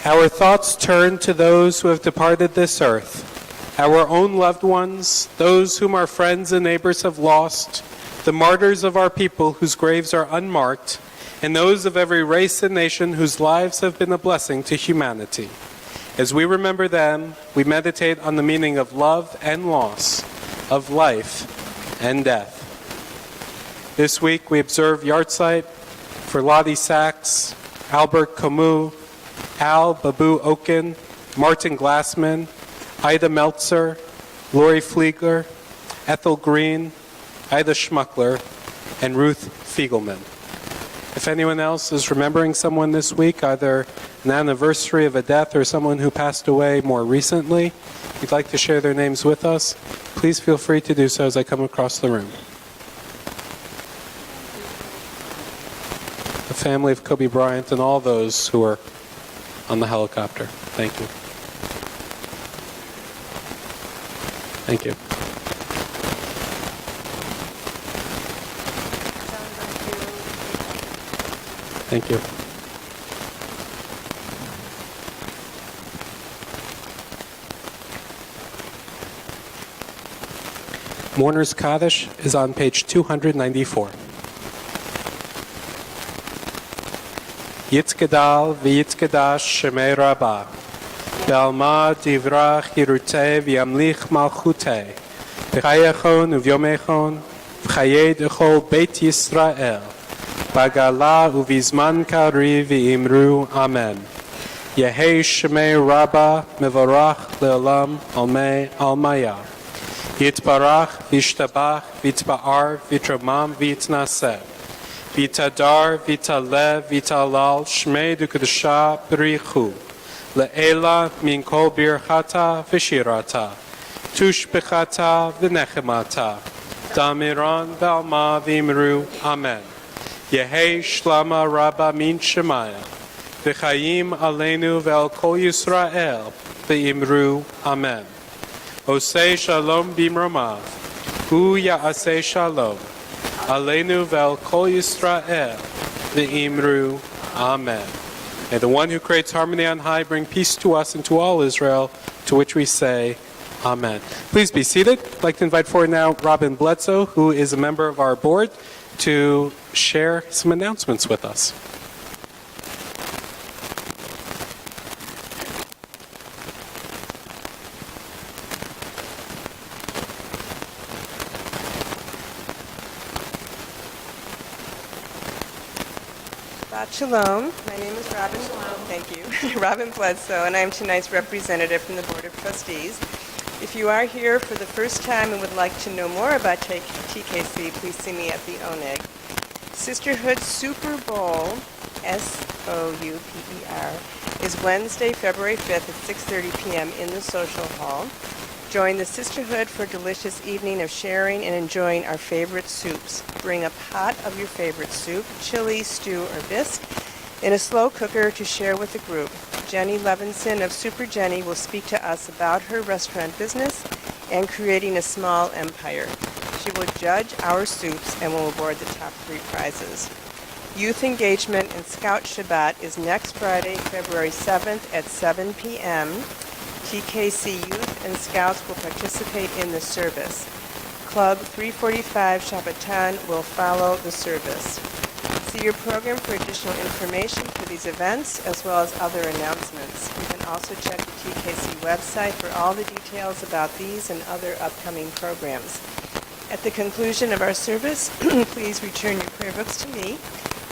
Our thoughts turn to those who have departed this earth, our own loved ones, those whom our friends and neighbors have lost, the martyrs of our people whose graves are unmarked, and those of every race and nation whose lives have been a blessing to humanity. As we remember them, we meditate on the meaning of love and loss, of life and death. This week we observe Yahrzeit for Lottie Sachs, Albert Camus, Al Babu Oken, Martin Glassman, Ida Meltzer, Lori Fliegler, Ethel Green, Ida Schmuckler, and Ruth Fiegelman. If anyone else is remembering someone this week, either an anniversary of a death or someone who passed away more recently, you'd like to share their names with us, please feel free to do so as I come across the room. The family of Kobe Bryant and all those who are on the helicopter. Thank you. Thank you. Thank you. Mourner's Kaddish is on page 294. Yitzkedal v'yitzkedash shemei Rabbah, Be'alma divrach hirutei v'yamlich malchutei, B'chayechon uvyomechon, V'chayei dechol Beit Yisrael, Bagala uvizman kari v'imru Amen. Yehei shemei Rabbah mevorach le'olam almei almaya. Yitbarach v'ishtabach v'itba'ar v'itramam v'itnaseh. Vitadar, Vitalev, Vitalal, Shmei Dukadasha, Berichu, Le'ela, Min Kol Birchata, Vishirata, Tushbechata, V'nechemata, Damiran, Valma, Vimru, Amen. Yehei Shlama Rabba Min Shemaya, V'chayim Aleinu Ve'al Kol Yisrael, V'imru, Amen. Osei Shalom Bimromav, Hu Ya'asei Shalom, Aleinu vel kol Yisrael, v'imru, Amen. May the one who creates harmony on high bring peace to us and to all Israel, to which we say, Amen. Please be seated. I'd like to invite forward now Robin Bledsoe, who is a member of our board, to share some announcements with us. Shalom. My name is Robin. Thank you. Robin Bledsoe, and I am tonight's representative from the Board of Trustees. If you are here for the first time and would like to know more about TKC, please see me at the ONEG. Sisterhood Super Bowl, S-O-U-P-E-R, is Wednesday, February 5th at 6:30 p.m. in the social hall. Join the Sisterhood for a delicious evening of sharing and enjoying our favorite soups. Bring a pot of your favorite soup, chili, stew, or bisque, in a slow cooker to share with the group. Jenny Levinson of Super Jenny will speak to us about her restaurant business and creating a small empire. She will judge our soups and will award the top 3 prizes. Youth engagement and Scout Shabbat is next Friday, February 7th at 7 p.m. TKC Youth and Scouts will participate in the service. Club 345 Shabbatan will follow the service. See your program for additional information for these events, as well as other announcements. You can also check the TKC website for all the details about these and other upcoming programs. At the conclusion of our service, please return your prayer books to me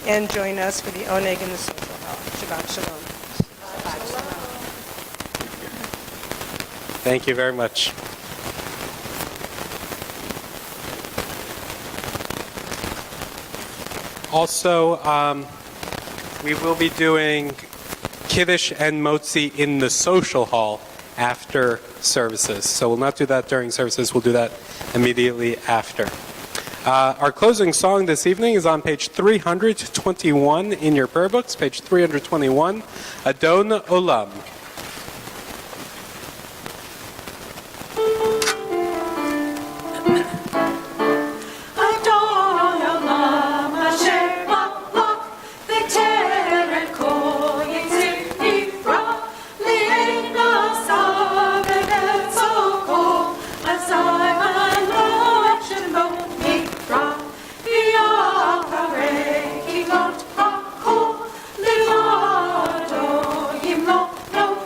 and join us for the Oneg in the social hall. Shabbat Shalom. Shabbat Shalom. Thank you very much. Also, we will be doing Kiddush and Motzi in the social hall after services. So we'll not do that during services, we'll do that immediately after. Our closing song this evening is on page 321 in your prayer books, page 321, Adon Olam. No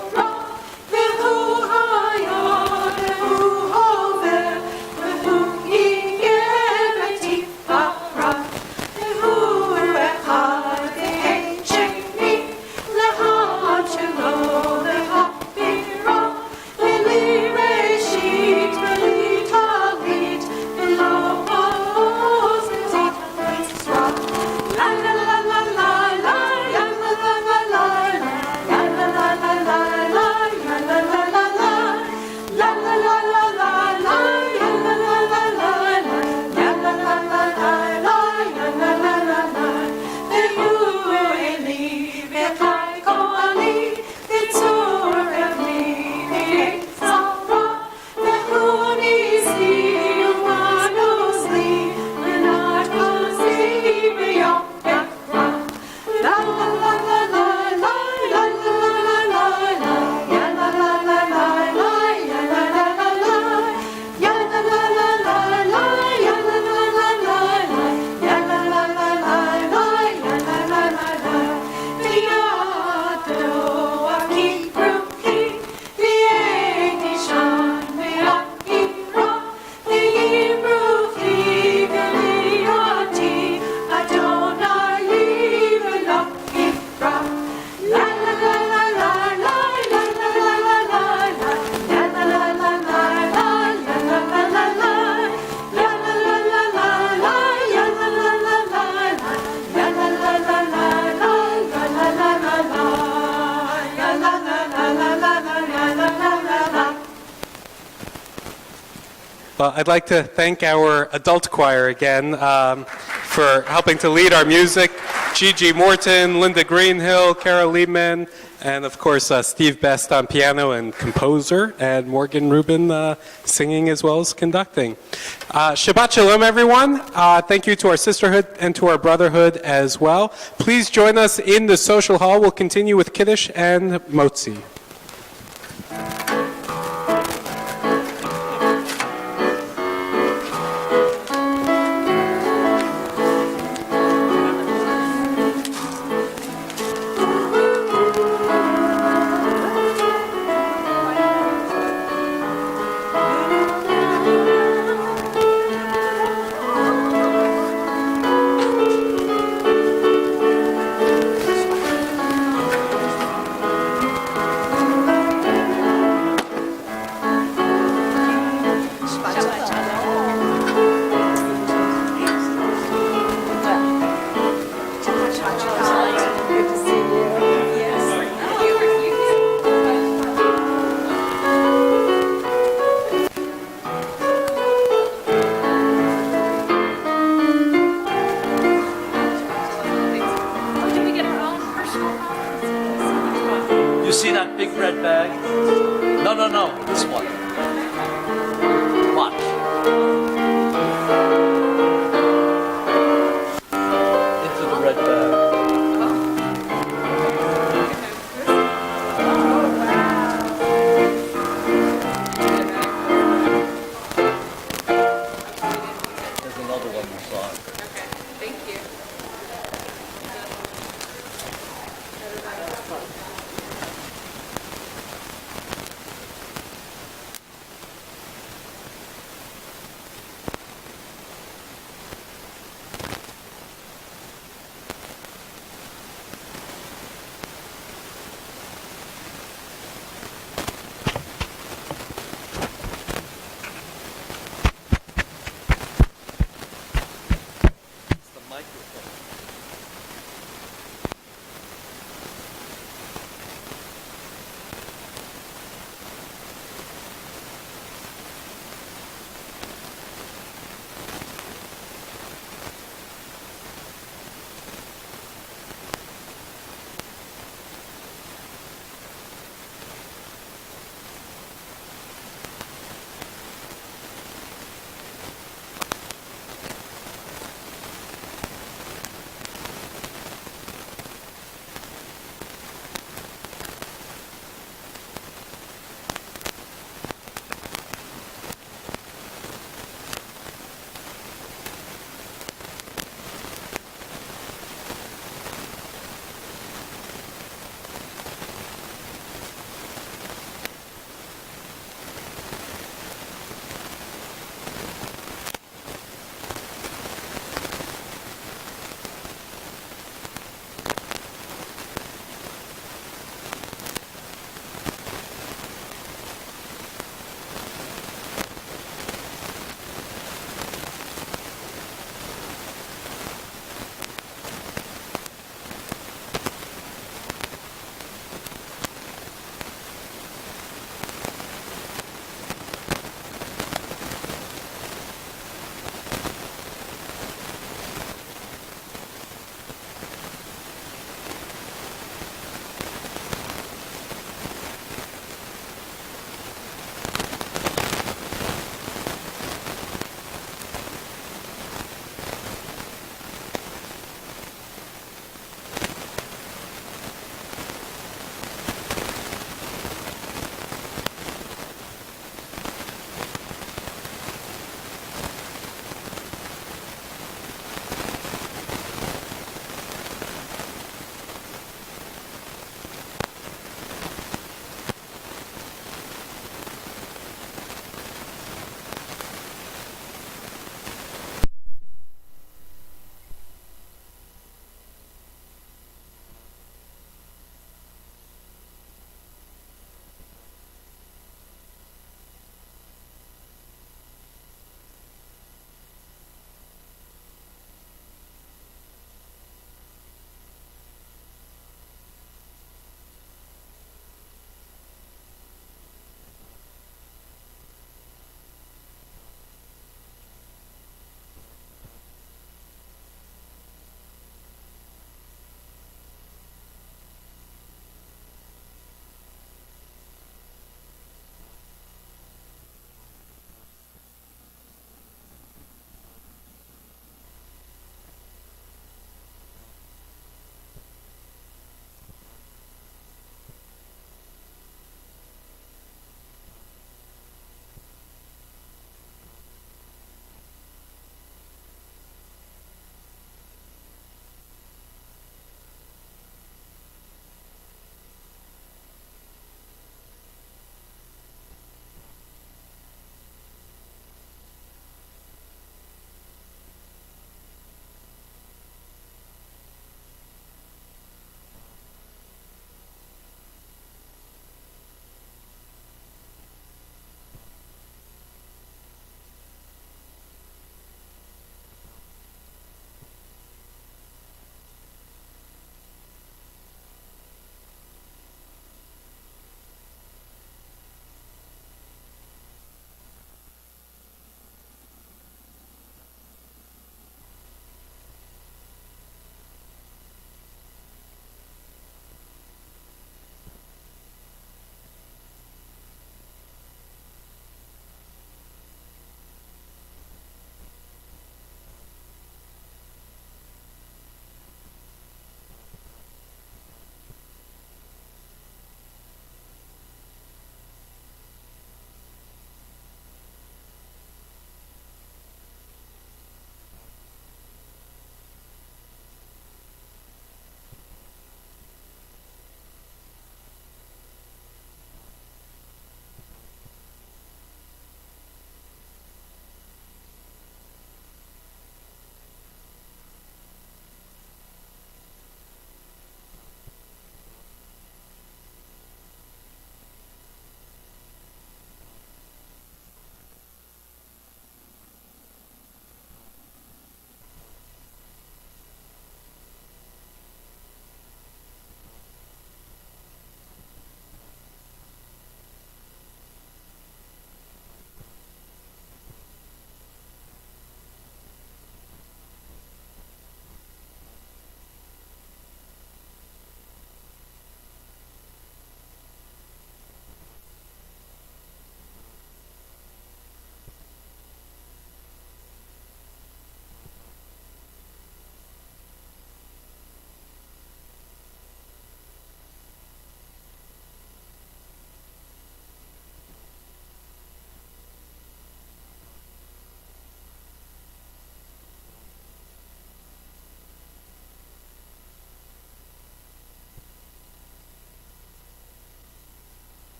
Well, I'd like to thank our adult choir again for helping to lead our music. Gigi Morton, Linda Greenhill, Carol Liebman, and of course Steve Best on piano and composer, and Morgan Rubin singing as well as conducting. Shabbat Shalom, everyone. Thank you to our Sisterhood and to our Brotherhood as well. Please join us in the social hall. We'll continue with Kiddush and Motzi.